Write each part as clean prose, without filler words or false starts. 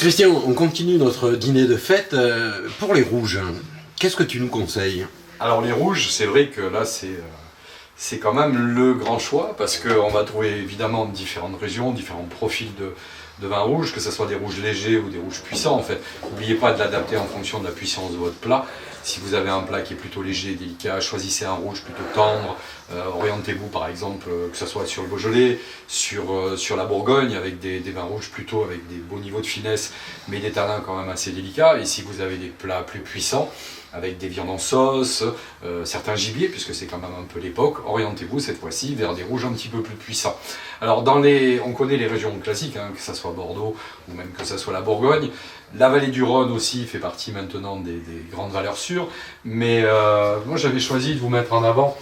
Christian, on continue notre dîner de fête. Pour les rouges, qu'est-ce que tu nous conseilles? Alors les rouges, c'est vrai que là c'est quand même le grand choix parce qu'on va trouver évidemment différentes régions, différents profils de vin rouge, que ce soit des rouges légers ou des rouges puissants en fait. N'oubliez pas de l'adapter en fonction de la puissance de votre plat. Si vous avez un plat qui est plutôt léger et délicat, choisissez un rouge plutôt tendre. Orientez-vous par exemple, que ce soit sur le Beaujolais, sur la Bourgogne, avec des vins rouges plutôt avec des beaux niveaux de finesse, mais des tanins quand même assez délicats. Et si vous avez des plats plus puissants, avec des viandes en sauce, certains gibiers, puisque c'est quand même un peu l'époque, orientez-vous cette fois-ci vers des rouges un petit peu plus puissants. Alors on connaît les régions classiques, hein, que ce soit Bordeaux ou même que ce soit la Bourgogne. La vallée du Rhône aussi fait partie maintenant des grandes valeurs sûres, mais moi j'avais choisi de vous mettre en avant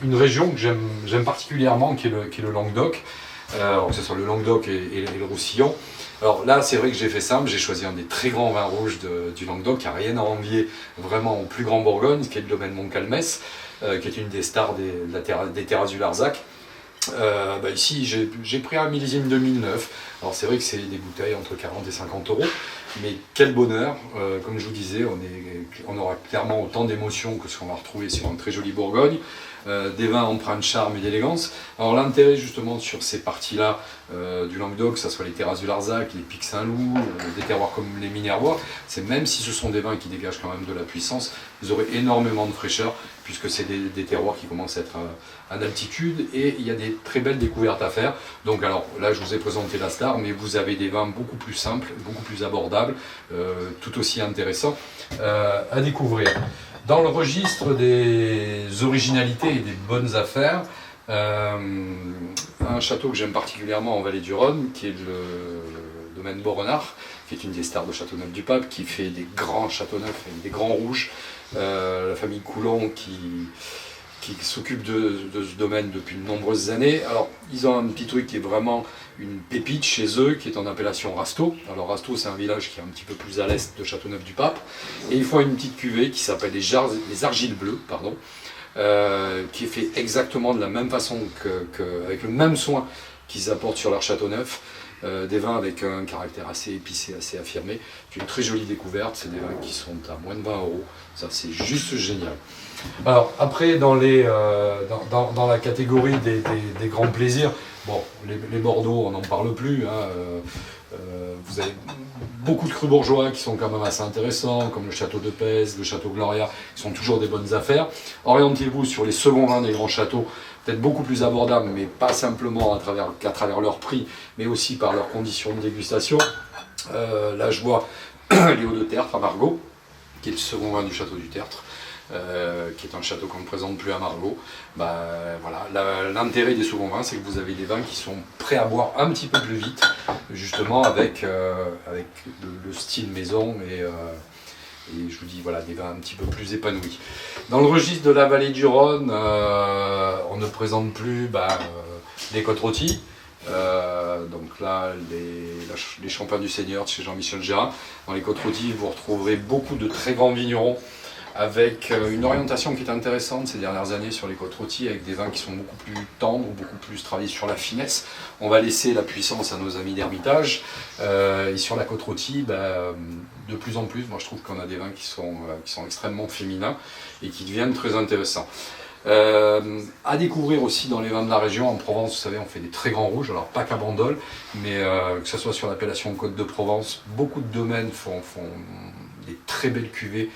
une région que j'aime particulièrement, qui est le Languedoc, que ce soit le Languedoc et le Roussillon. Alors là, c'est vrai que j'ai fait simple, j'ai choisi un des très grands vins rouges du Languedoc, qui n'a rien à envier vraiment au plus grand Bourgogne, qui est le domaine Montcalmès, qui est une des stars des terrasses du Larzac. Ici, j'ai pris un millésime 2009. Alors c'est vrai que c'est des bouteilles entre 40 et 50 euros, mais quel bonheur. Comme je vous disais, on aura clairement autant d'émotions que ce qu'on va retrouver sur un très joli Bourgogne. Des vins empreints de charme et d'élégance. Alors l'intérêt justement sur ces parties-là du Languedoc, que ce soit les terrasses du Larzac, les Pics Saint-Loup, des terroirs comme les Minervois, c'est même si ce sont des vins qui dégagent quand même de la puissance, vous aurez énormément de fraîcheur, puisque c'est des terroirs qui commencent à être en altitude, et il y a des très belles découvertes à faire. Donc alors là je vous ai présenté la star, mais vous avez des vins beaucoup plus simples, beaucoup plus abordables, tout aussi intéressants à découvrir. Dans le registre des originalités et des bonnes affaires, un château que j'aime particulièrement en vallée du Rhône, qui est le domaine Beaurenard, qui est une des stars de Châteauneuf-du-Pape, qui fait des grands Châteauneuf et des grands rouges. La famille Coulon qui s'occupe de ce domaine depuis de nombreuses années. Alors, ils ont un petit truc qui est vraiment une pépite chez eux, qui est en appellation Rasteau. Alors, Rasteau, c'est un village qui est un petit peu plus à l'est de Châteauneuf-du-Pape. Et ils font une petite cuvée qui s'appelle les Argiles Bleues, qui est fait exactement de la même façon, avec le même soin qu'ils apportent sur leur Châteauneuf. Des vins avec un caractère assez épicé, assez affirmé. C'est une très jolie découverte, c'est des vins qui sont à moins de 20 euros. Ça, c'est juste génial. Alors, après, dans la catégorie des grands plaisirs, bon, les Bordeaux, on n'en parle plus. Vous avez beaucoup de crus bourgeois qui sont quand même assez intéressants, comme le Château de Pèze, le Château Gloria, qui sont toujours des bonnes affaires. Orientez-vous sur les seconds vins des grands châteaux, peut-être beaucoup plus abordables, mais pas simplement qu'à travers leur prix, mais aussi par leurs conditions de dégustation. Là, je vois les Hauts de Tertre à Margaux, qui est le second vin du Château du Tertre, qui est un château qu'on ne présente plus à Margaux. Voilà. L'intérêt des seconds vins, c'est que vous avez des vins qui sont prêts à boire un petit peu plus vite, justement avec le style maison et je vous dis, voilà, des vins un petit peu plus épanouis. Dans le registre de la vallée du Rhône, on ne présente plus les côtes rôties. Donc là, les champagnes du Seigneur de chez Jean-Michel Gérin. Dans les côtes rôties, vous retrouverez beaucoup de très grands vignerons, avec une orientation qui est intéressante ces dernières années sur les côtes rôties, avec des vins qui sont beaucoup plus tendres, beaucoup plus travaillés sur la finesse. On va laisser la puissance à nos amis d'Hermitage. Et sur la côte rôtie, de plus en plus, moi je trouve qu'on a des vins qui sont extrêmement féminins et qui deviennent très intéressants. À découvrir aussi dans les vins de la région. En Provence, vous savez, on fait des très grands rouges, alors pas qu'à Bandol, mais que ce soit sur l'appellation Côte de Provence, beaucoup de domaines font des très belles cuvées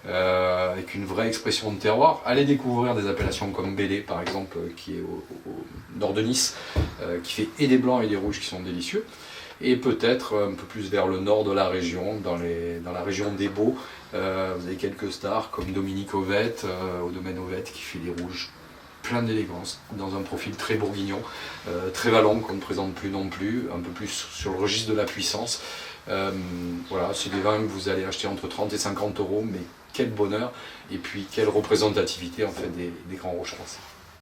avec une vraie expression de terroir. Allez découvrir des appellations comme Bélé, par exemple, qui est au nord de Nice, qui fait et des blancs et des rouges qui sont délicieux. Et peut-être un peu plus vers le nord de la région, dans la région des Baux, vous avez quelques stars comme Dominique Ovette, au domaine Ovette, qui fait des rouges plein d'élégance, dans un profil très bourguignon, très vallon qu'on ne présente plus non plus, un peu plus sur le registre de la puissance. Voilà, c'est des vins que vous allez acheter entre 30 et 50 euros, mais quel bonheur, et puis quelle représentativité en fait des grands rouges français.